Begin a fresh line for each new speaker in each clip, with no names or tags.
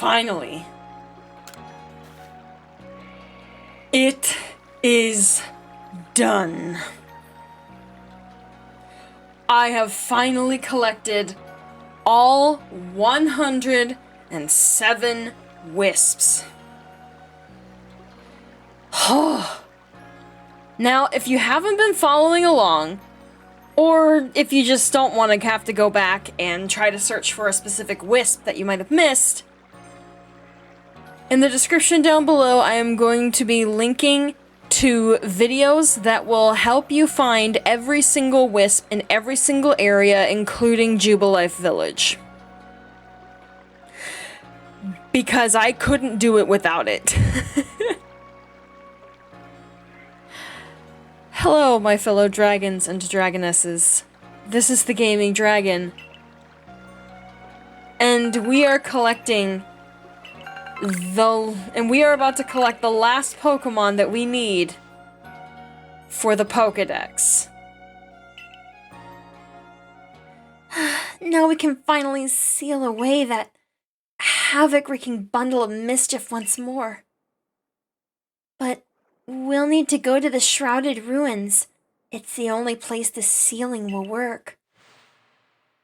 Finally. It is done. I have finally collected all 107 wisps. Now, if you haven't been following along, or if you just don't want to have to go back and try to search for a specific wisp that you might have missed, in the description down below, I am going to be linking to videos that will help you find every single wisp in every single area, including Jubilife Village. Because I couldn't do it without it. Hello, my fellow dragons and dragonesses. This is the Gaming Dragon. And we are collecting we are about to collect the last Pokémon that we need for the Pokédex. Now we can finally seal away that havoc-wreaking bundle of mischief once more. But we'll need to go to the Shrouded Ruins. It's the only place the sealing will work.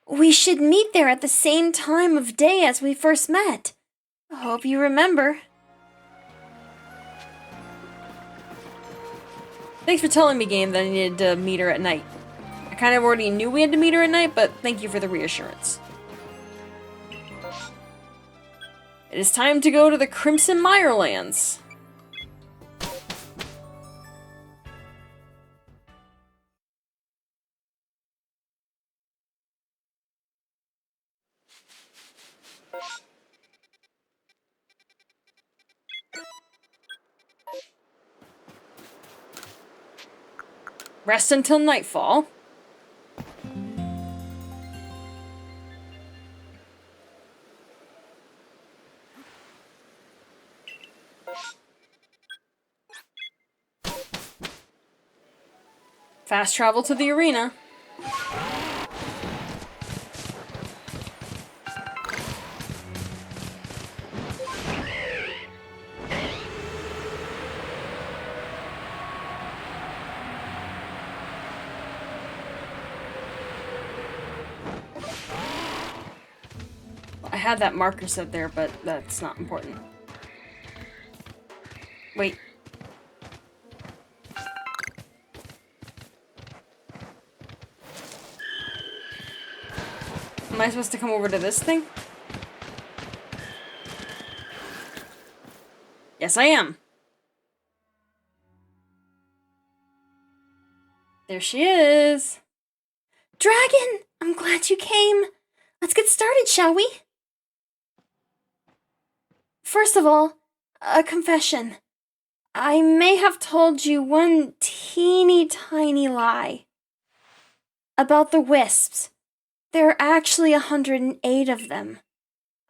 We should meet there at the same time of day as we first met. Hope you remember. Thanks for telling me, game, that I needed to meet her at night. I kind of already knew we had to meet her at night, but thank you for the reassurance. It is time to go to the Crimson Mirelands. Rest until nightfall. Fast travel to the arena. I had that marker set there, but that's not important. Wait. Am I supposed to come over to this thing? Yes, I am. There she is. Dragon! I'm glad you came. Let's get started, shall we? First of all, a confession. I may have told you one teeny tiny lie. About the wisps. There are actually 108 of them.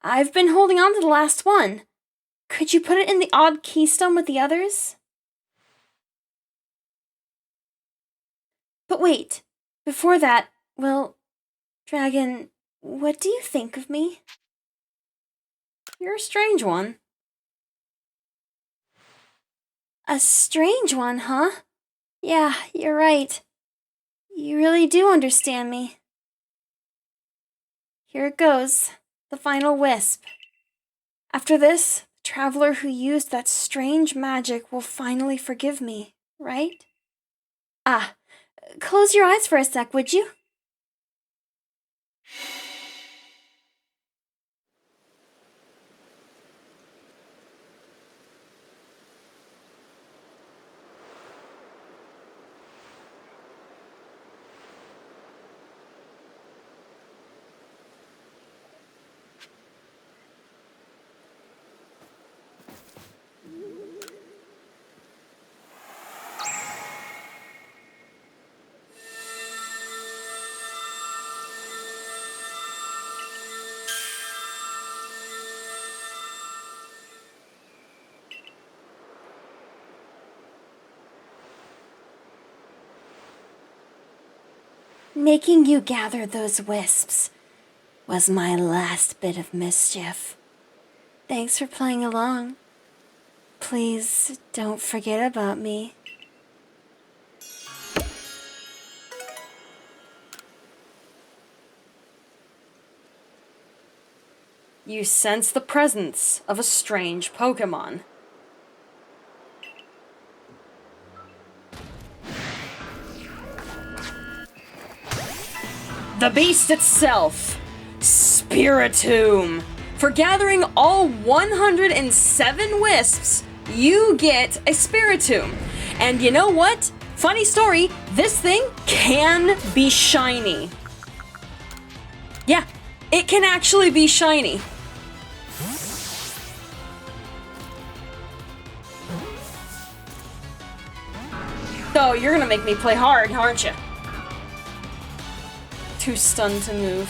I've been holding on to the last one. Could you put it in the odd keystone with the others? But wait, before that, well, Dragon, what do you think of me? You're a strange one. A strange one, huh? Yeah, you're right. You really do understand me. Here it goes, the final wisp. After this, the traveler who used that strange magic will finally forgive me, right? Ah, close your eyes for a sec, would you? Making you gather those wisps was my last bit of mischief. Thanks for playing along. Please don't forget about me.
You sense the presence of a strange Pokémon. The beast itself, Spiritomb. For gathering all 107 wisps, you get a Spiritomb. And you know what? Funny story, this thing can be shiny. Yeah, it can actually be shiny. So you're gonna make me play hard, aren't you? Too stunned to move.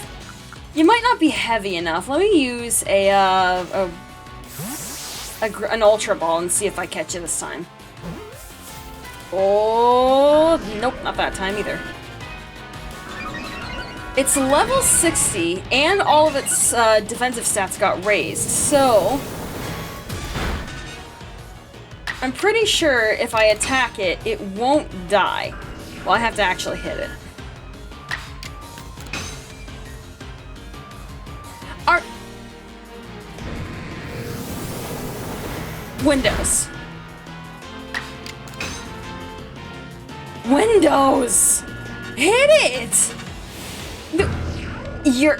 You might not be heavy enough. Let me use an Ultra Ball and see if I catch you this time. Oh, nope, not that time either. It's level 60, and all of its defensive stats got raised, so I'm pretty sure if I attack it, it won't die. Well, I have to actually hit it. Windows. Windows! Hit it! You're...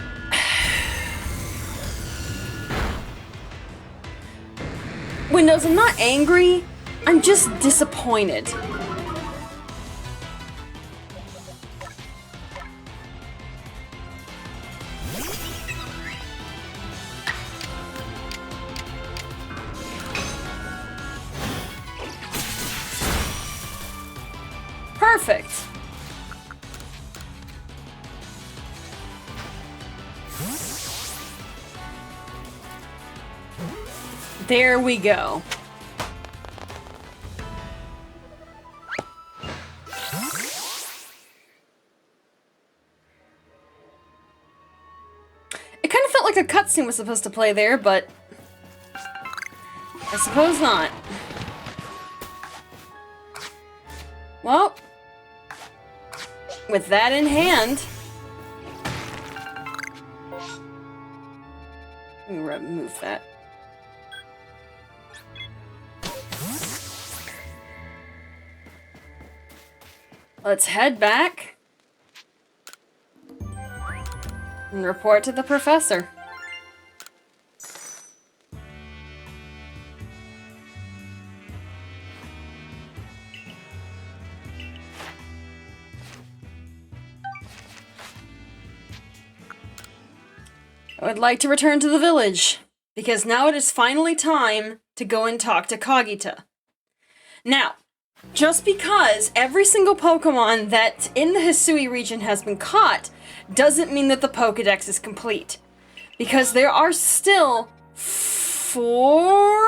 Windows, I'm not angry. I'm just disappointed. Perfect. There we go. It kind of felt like a cutscene was supposed to play there, but I suppose not. Well, with that in hand, let me remove that. Let's head back and report to the professor. I would like to return to the village, because now it is finally time to go and talk to Kagita. Now, just because every single Pokemon that in the Hisui region has been caught, doesn't mean that the Pokedex is complete. Because there are still four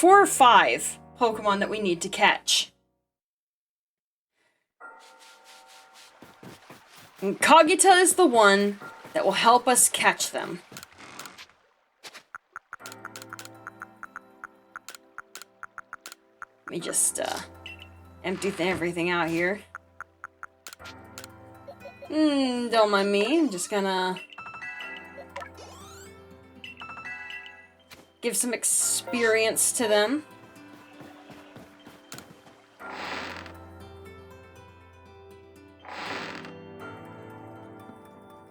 or five Pokemon that we need to catch. And Kagita is the one that will help us catch them. Let me just empty everything out here. Don't mind me. I'm just gonna give some experience to them.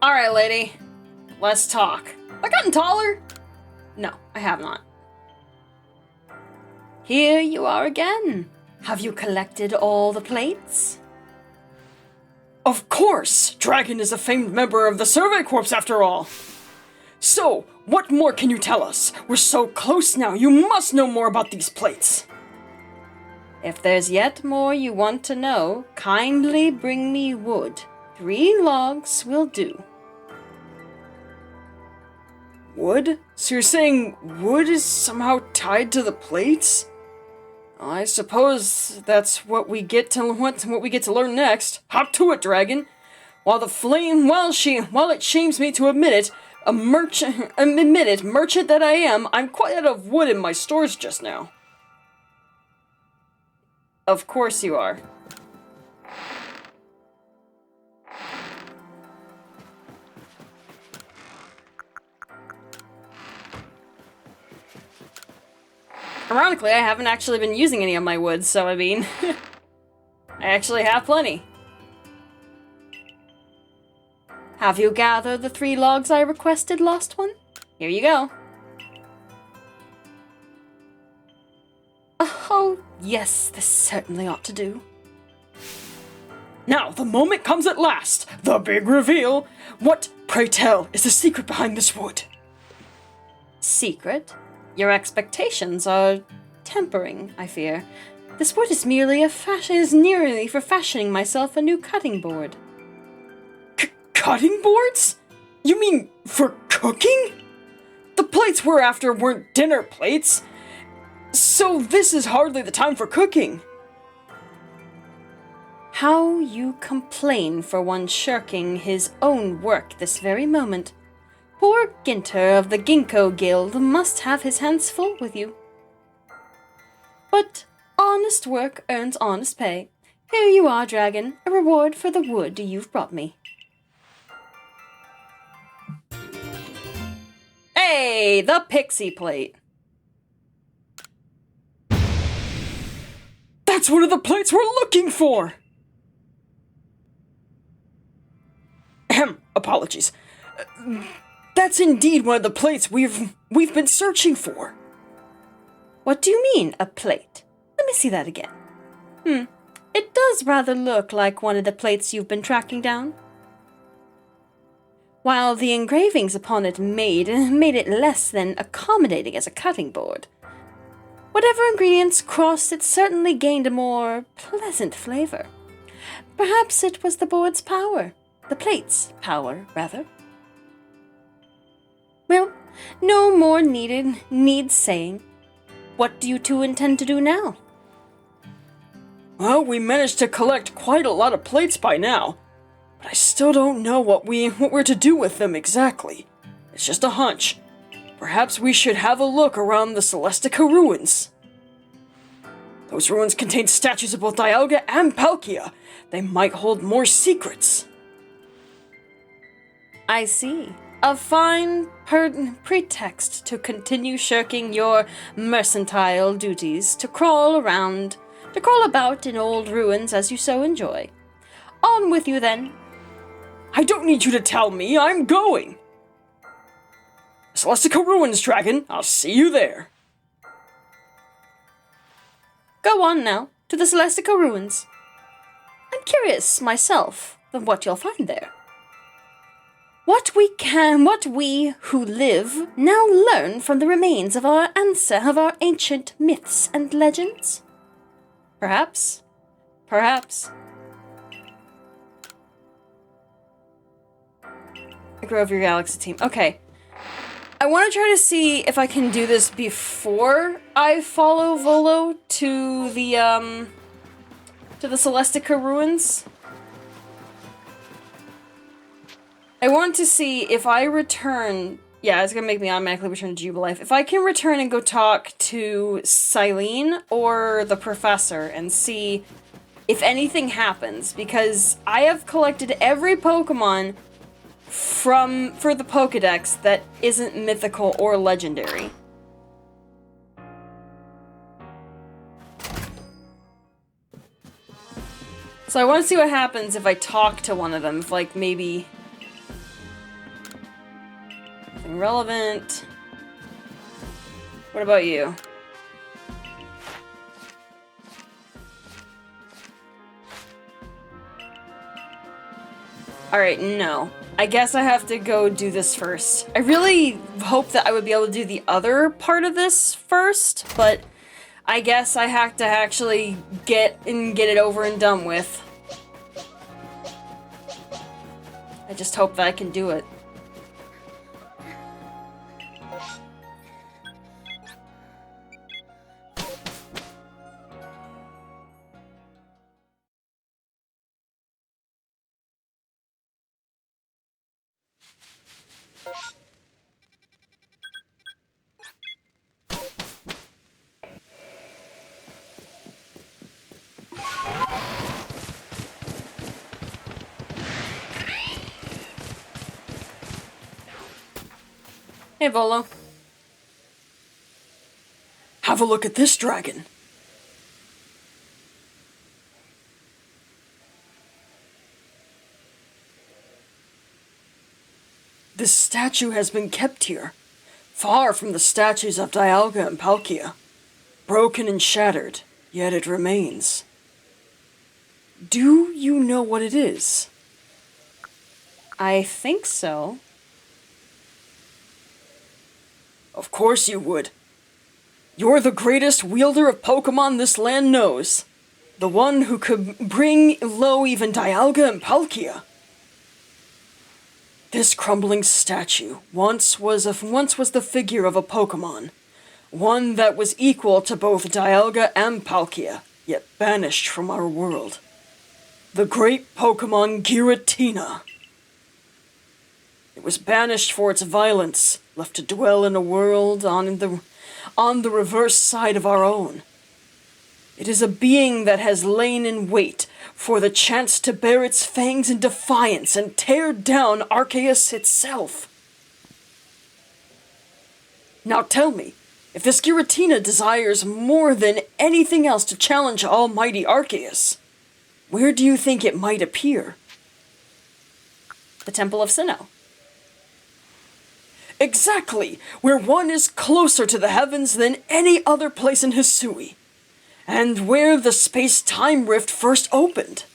Alright, lady. Let's talk. Have I gotten taller? No, I have not. Here you are again. Have you collected all the plates? Of course! Dragon is a famed member of the Survey Corps after all. So, what more can you tell us? We're so close now, you must know more about these plates. If there's yet more you want to know, kindly bring me wood. 3 logs will do. Wood? So you're saying wood is somehow tied to the plates? I suppose that's what we get to learn next. Hop to it, dragon. While it shames me to admit it, A merchant, admit it, merchant that I am, I'm quite out of wood in my stores just now. Of course you are. Ironically, I haven't actually been using any of my wood, so I mean, I actually have plenty. Have you gathered the 3 logs I requested, Lost One? Here you go. Oh, yes, this certainly ought to do. Now, the moment comes at last! The big reveal! What, pray tell, is the secret behind this wood? Secret? Your expectations are tempering, I fear. This wood is merely for fashioning myself a new cutting board. Cutting boards? You mean for cooking? The plates we're after weren't dinner plates, so this is hardly the time for cooking. How you complain for one shirking his own work this very moment. Poor Ginter of the Ginkgo Guild must have his hands full with you. But honest work earns honest pay. Here you are, dragon, a reward for the wood you've brought me. Hey, the pixie plate. That's one of the plates we're looking for! Ahem, apologies. That's indeed one of the plates we've been searching for. What do you mean, a plate? Let me see that again. It does rather look like one of the plates you've been tracking down. While the engravings upon it made it less than accommodating as a cutting board. Whatever ingredients crossed, it certainly gained a more pleasant flavor. Perhaps it was the board's power. The plate's power, rather. Well, no more needs saying. What do you two intend to do now? Well, we managed to collect quite a lot of plates by now, but I still don't know what we're to do with them exactly. It's just a hunch. Perhaps we should have a look around the Celestica ruins. Those ruins contain statues of both Dialga and Palkia. They might hold more secrets. I see. A fine pretext to continue shirking your mercantile duties, to crawl about in old ruins as you so enjoy. On with you, then. I don't need you to tell me, I'm going! Celestica Ruins, Dragon, I'll see you there. Go on now, to the Celestica Ruins. I'm curious, myself, of what you'll find there. What we who live now learn from the remains of our ancient myths and legends? Perhaps. Grow your Galaxy team. Okay. I want to try to see if I can do this before I follow Volo to the Celestica Ruins. I want to see if I return... Yeah, it's gonna make me automatically return to Jubilife. If I can return and go talk to Silene or the Professor and see if anything happens, because I have collected every Pokemon for the Pokedex that isn't mythical or legendary. So I want to see what happens if I talk to one of them, if like maybe... nothing relevant. What about you? Alright, no. I guess I have to go do this first. I really hope that I would be able to do the other part of this first, but I guess I have to actually get it over and done with. I just hope that I can do it.
Hey, Volo.
Have a look at this dragon. This statue has been kept here, far from the statues of Dialga and Palkia. Broken and shattered, yet it remains. Do you know what it is?
I think so.
Of course you would. You're the greatest wielder of Pokémon this land knows. The one who could bring low even Dialga and Palkia. This crumbling statue once was the figure of a Pokémon. One that was equal to both Dialga and Palkia, yet banished from our world. The great Pokémon Giratina. It was banished for its violence, left to dwell in a world on the reverse side of our own. It is a being that has lain in wait for the chance to bare its fangs in defiance and tear down Arceus itself. Now tell me, if this Giratina desires more than anything else to challenge almighty Arceus, where do you think it might appear?
The Temple of Sinnoh.
Exactly, where one is closer to the heavens than any other place in Hisui, and where the space-time rift first opened.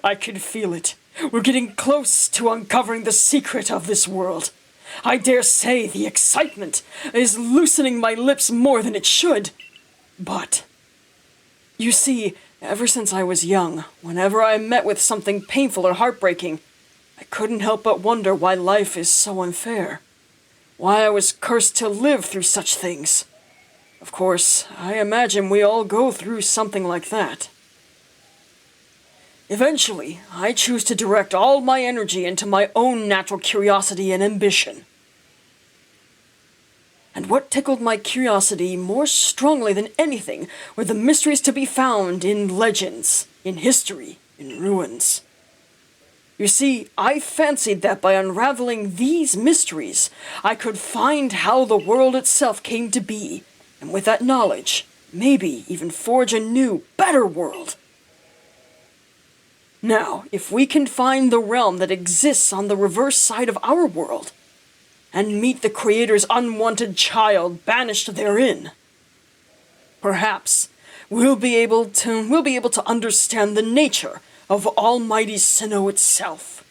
I can feel it. We're getting close to uncovering the secret of this world. I dare say the excitement is loosening my lips more than it should. But you see, ever since I was young, whenever I met with something painful or heartbreaking, I couldn't help but wonder why life is so unfair. Why I was cursed to live through such things. Of course, I imagine we all go through something like that. Eventually, I choose to direct all my energy into my own natural curiosity and ambition. And what tickled my curiosity more strongly than anything were the mysteries to be found in legends, in history, in ruins. You see, I fancied that by unraveling these mysteries, I could find how the world itself came to be, and with that knowledge, maybe even forge a new, better world. Now, if we can find the realm that exists on the reverse side of our world, and meet the Creator's unwanted child banished therein, perhaps we'll be able to understand the nature of Almighty Sinnoh itself.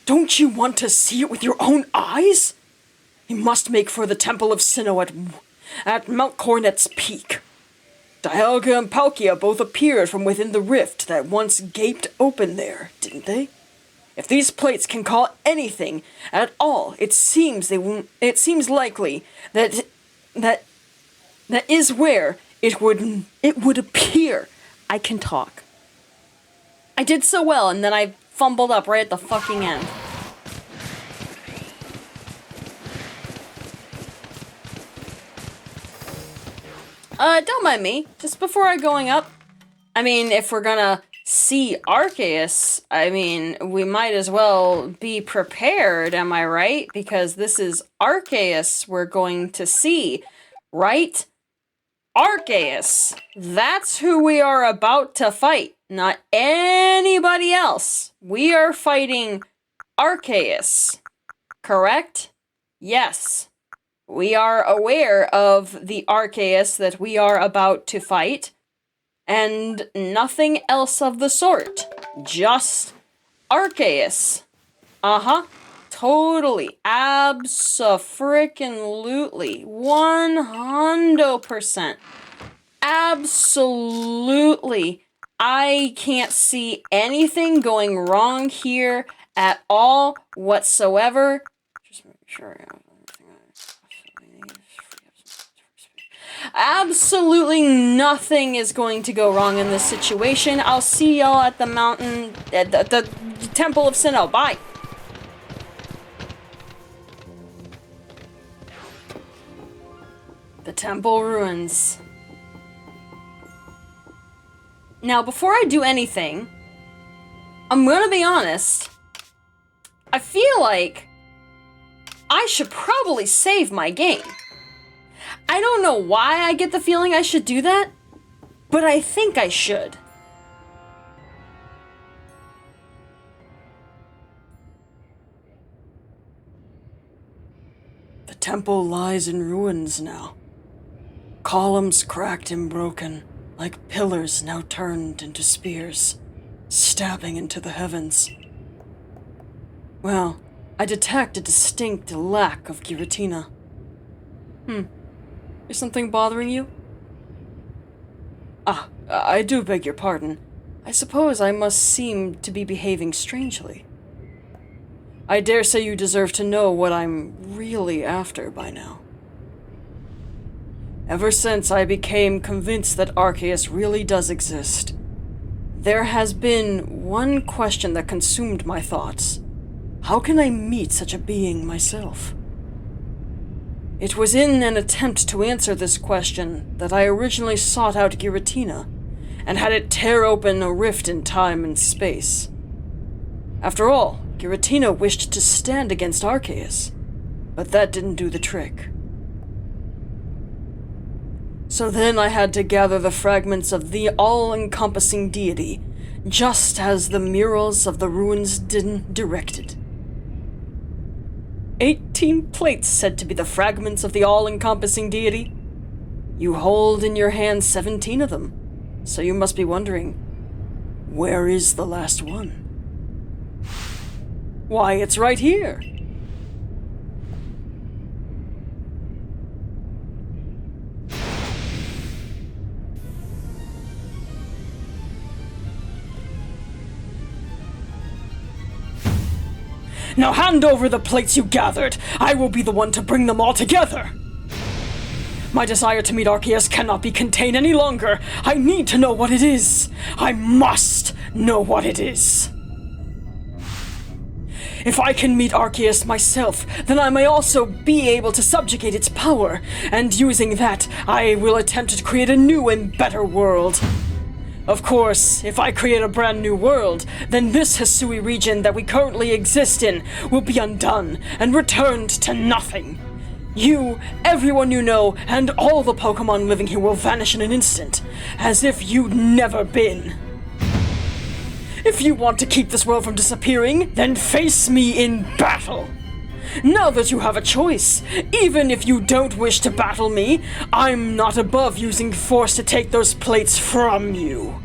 Don't you want to see it with your own eyes? You must make for the Temple of Sinnoh at Mount Cornet's peak. Dialga and Palkia both appeared from within the rift that once gaped open there, didn't they? If these plates can call anything at all, it seems likely that is where it would appear.
I can talk. I did so well, and then I fumbled up right at the fucking end. Don't mind me. Just before going up, I mean, if we're gonna see Arceus, I mean, we might as well be prepared, am I right? Because this is Arceus we're going to see, right? Arceus! That's who we are about to fight, not anybody else. We are fighting Arceus, correct? Yes. We are aware of the Arceus that we are about to fight, and nothing else of the sort. Just Arceus. Uh-huh. Totally. Abso-frickin-lutely. 100%. Absolutely. I can't see anything going wrong here at all whatsoever. Just make sure I have everything. Absolutely nothing is going to go wrong in this situation. I'll see y'all at the mountain, at the Temple of Sinnoh. Bye! The temple ruins.
Now, before I do anything, I'm gonna be honest. I feel like I should probably save my game. I don't know why I get the feeling I should do that, but I think I should. The temple lies in ruins now. Columns cracked and broken, like pillars now turned into spears, stabbing into the heavens. Well, I detect a distinct lack of Giratina. Is something bothering you? I do beg your pardon. I suppose I must seem to be behaving strangely. I dare say you deserve to know what I'm really after by now. Ever since I became convinced that Arceus really does exist, there has been one question that consumed my thoughts. How can I meet such a being myself? It was in an attempt to answer this question that I originally sought out Giratina, and had it tear open a rift in time and space. After all, Giratina wished to stand against Arceus, but that didn't do the trick. So then I had to gather the fragments of the all-encompassing deity, just as the murals of the ruins directed. 18 plates said to be the fragments of the all-encompassing deity. You hold in your hand 17 of them, so you must be wondering, where is the last one? Why, it's right here. Now hand over the plates you gathered. I will be the one to bring them all together. My desire to meet Arceus cannot be contained any longer. I need to know what it is. I must know what it is. If I can meet Arceus myself, then I may also be able to subjugate its power, and using that, I will attempt to create a new and better world. Of course, if I create a brand new world, then this Hisui region that we currently exist in will be undone and returned to nothing. You, everyone you know, and all the Pokémon living here will vanish in an instant, as if you'd never been. If you want to keep this world from disappearing, then face me in battle. Now that you have a choice, even if you don't wish to battle me, I'm not above using force to take those plates from you.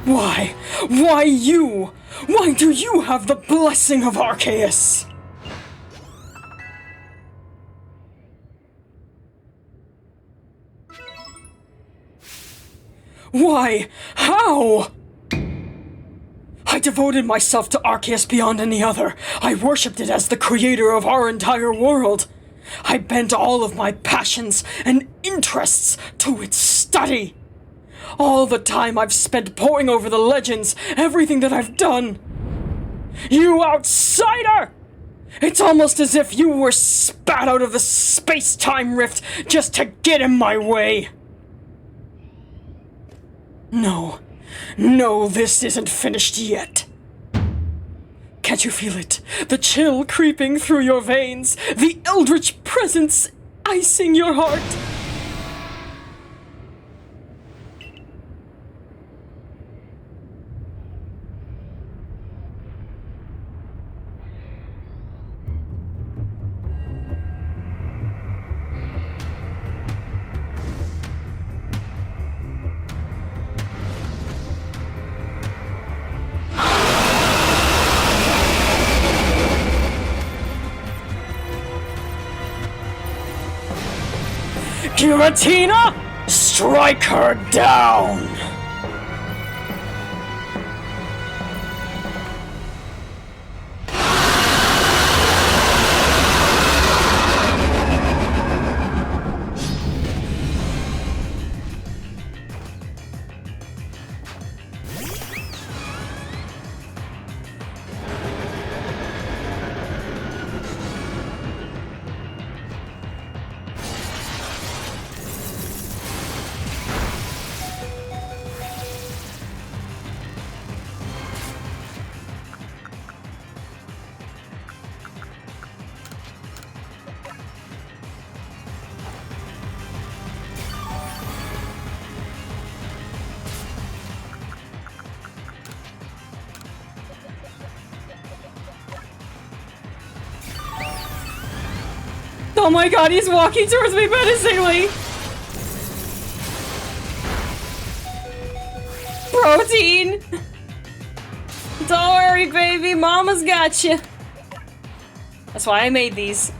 Why? Why you? Why do you have the blessing of Arceus? Why? How? I devoted myself to Arceus beyond any other. I worshipped it as the creator of our entire world. I bent all of my passions and interests to its study. All the time I've spent poring over the legends, everything that I've done. You outsider! It's almost as if you were spat out of the space-time rift just to get in my way. No, this isn't finished yet. Can't you feel it? The chill creeping through your veins, the eldritch presence icing your heart. Giratina, strike her down! Oh my god, he's walking towards me menacingly! Protein! Don't worry, baby, mama's got you. That's why I made these.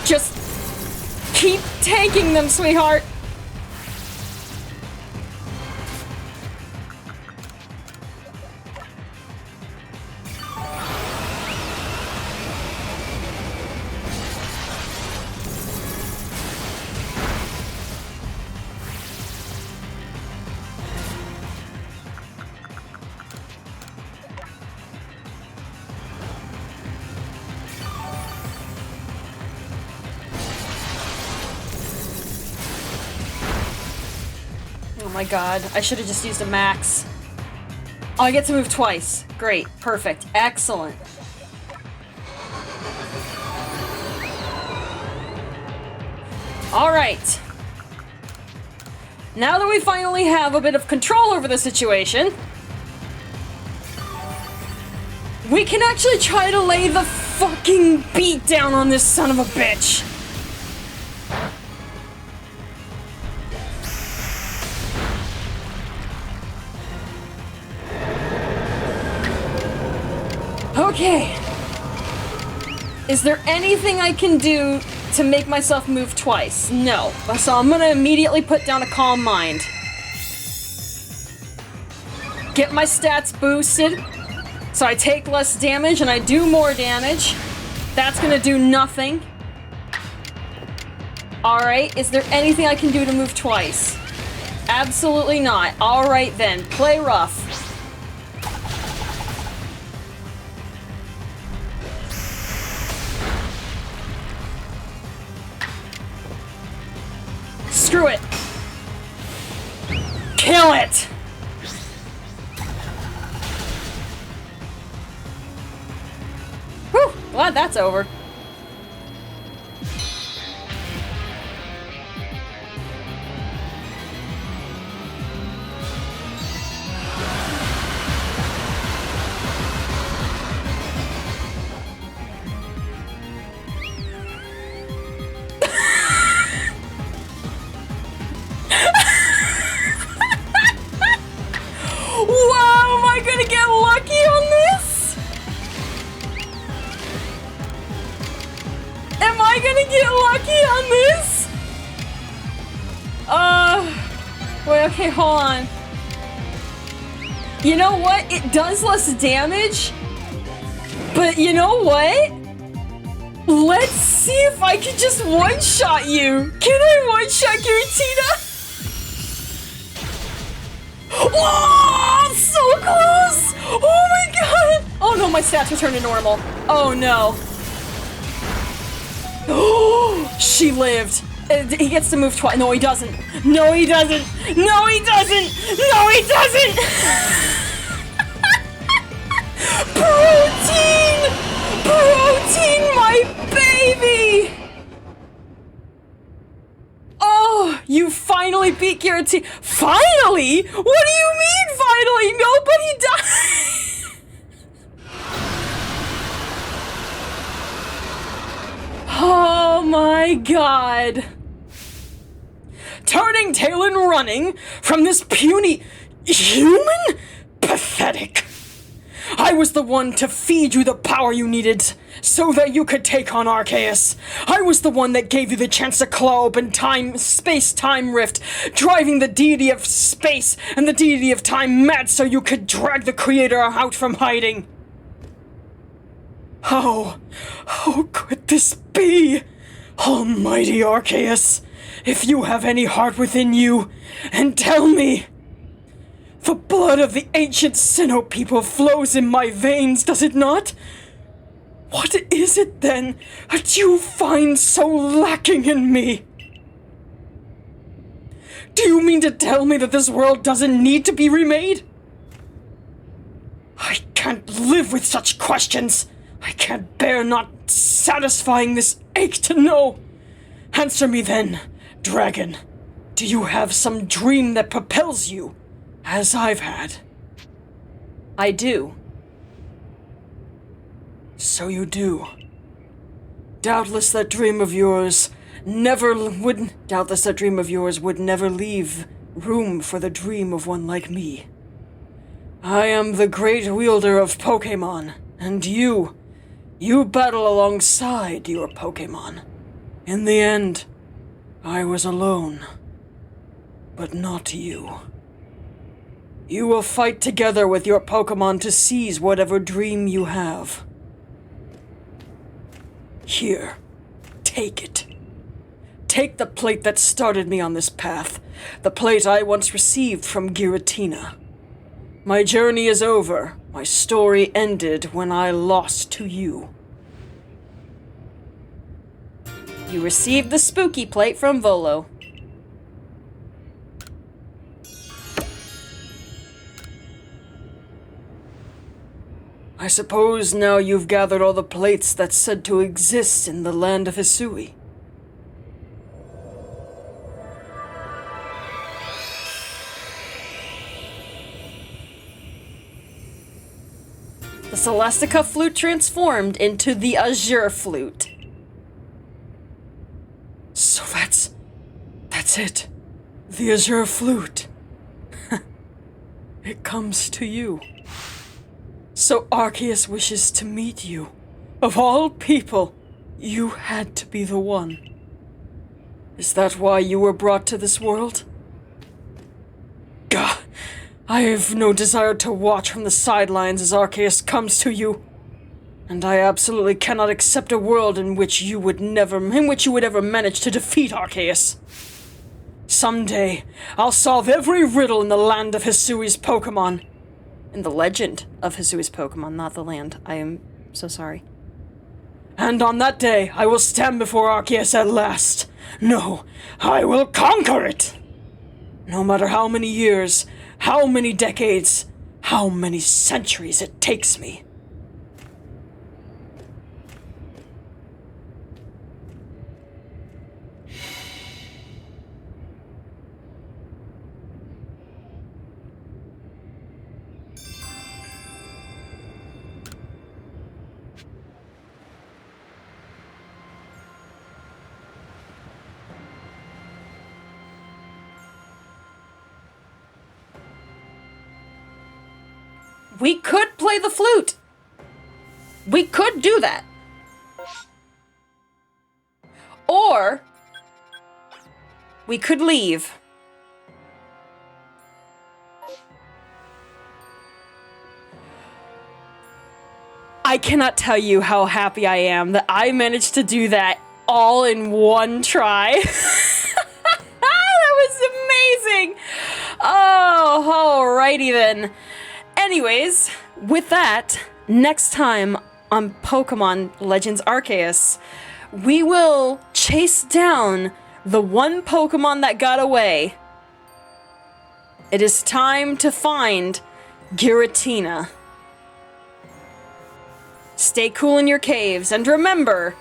Just keep taking them, sweetheart. Oh my god, I should have just used a max. Oh, I get to move twice. Great, perfect, excellent. Alright. Now that we finally have a bit of control over the situation, we can actually try to lay the fucking beat down on this son of a bitch. Okay. Is there anything I can do to make myself move twice? No. So I'm gonna immediately put down a calm mind. Get my stats boosted, so I take less damage and I do more damage. That's gonna do nothing. Alright, is there anything I can do to move twice? Absolutely not. Alright then, play rough. Screw it! Kill it! Whew! Glad that's over. I gonna get lucky on this? Am I gonna get lucky on this? Wait, okay, hold on. You know what? It does less damage, but you know what? Let's see if I can just one-shot you. Can I one-shot Giratina? Oh, so close! Oh my god! Oh no, my stats return to normal. Oh no. Oh, she lived. He gets to move twice. No, he doesn't. No, he doesn't. No, he doesn't. No, he doesn't. Protein! Protein, my baby! Oh, you finally beat Giratina. Finally? What do you mean finally? Nobody died. Oh my god. Turning tail and running from this puny human? Pathetic. I was the one to feed you the power you needed so that you could take on Arceus. I was the one that gave you the chance to claw open space-time rift, driving the deity of space and the deity of time mad so you could drag the creator out from hiding. How could this be? Almighty Arceus, if you have any heart within you, and tell me. The blood of the ancient Sinnoh people flows in my veins, does it not? What is it, then, that you find so lacking in me? Do you mean to tell me that this world doesn't need to be remade? I can't live with such questions. I can't bear not satisfying this ache to know. Answer me then, dragon. Do you have some dream that propels you? As I've had. I do. So you do. Doubtless that dream of yours would never leave room for the dream of one like me. I am the great wielder of Pokémon, and you battle alongside your Pokémon. In the end, I was alone. But not you. You will fight together with your Pokémon to seize whatever dream you have. Here, take it. Take the plate that started me on this path, the plate I once received from Giratina. My journey is over. My story ended when I lost to you. You received the spooky plate from Volo. I suppose now you've gathered all the plates that's said to exist in the land of Hisui. The Celestica flute transformed into the Azure flute. So that's it. The Azure flute. It comes to you. So Arceus wishes to meet you. Of all people, you had to be the one. Is that why you were brought to this world? Gah! I have no desire to watch from the sidelines as Arceus comes to you. And I absolutely cannot accept a world in which you would ever manage to defeat Arceus. Someday, I'll solve every riddle in the land of Hisui's Pokémon. In the legend of Hisui's Pokémon, not the land. I am so sorry. And on that day, I will stand before Arceus at last. No, I will conquer it! No matter how many years, how many decades, how many centuries it takes me. we could play the flute. We could do that. Or we could leave. I cannot tell you how happy I am that I managed to do that all in one try. That was amazing. Oh, alrighty then. Anyways, with that, next time on Pokemon Legends Arceus, we will chase down the one Pokemon that got away. It is time to find Giratina. Stay cool in your caves, and remember,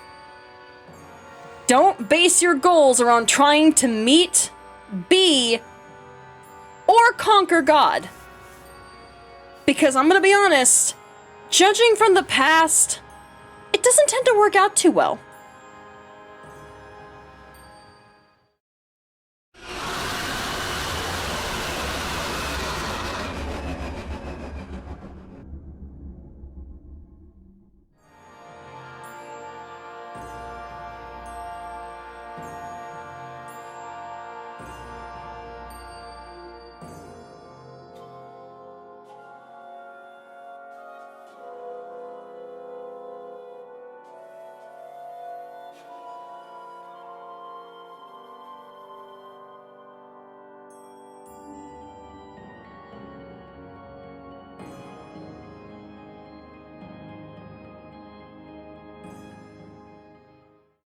don't base your goals around trying to meet, be, or conquer God. Because I'm gonna be honest, judging from the past, it doesn't tend to work out too well.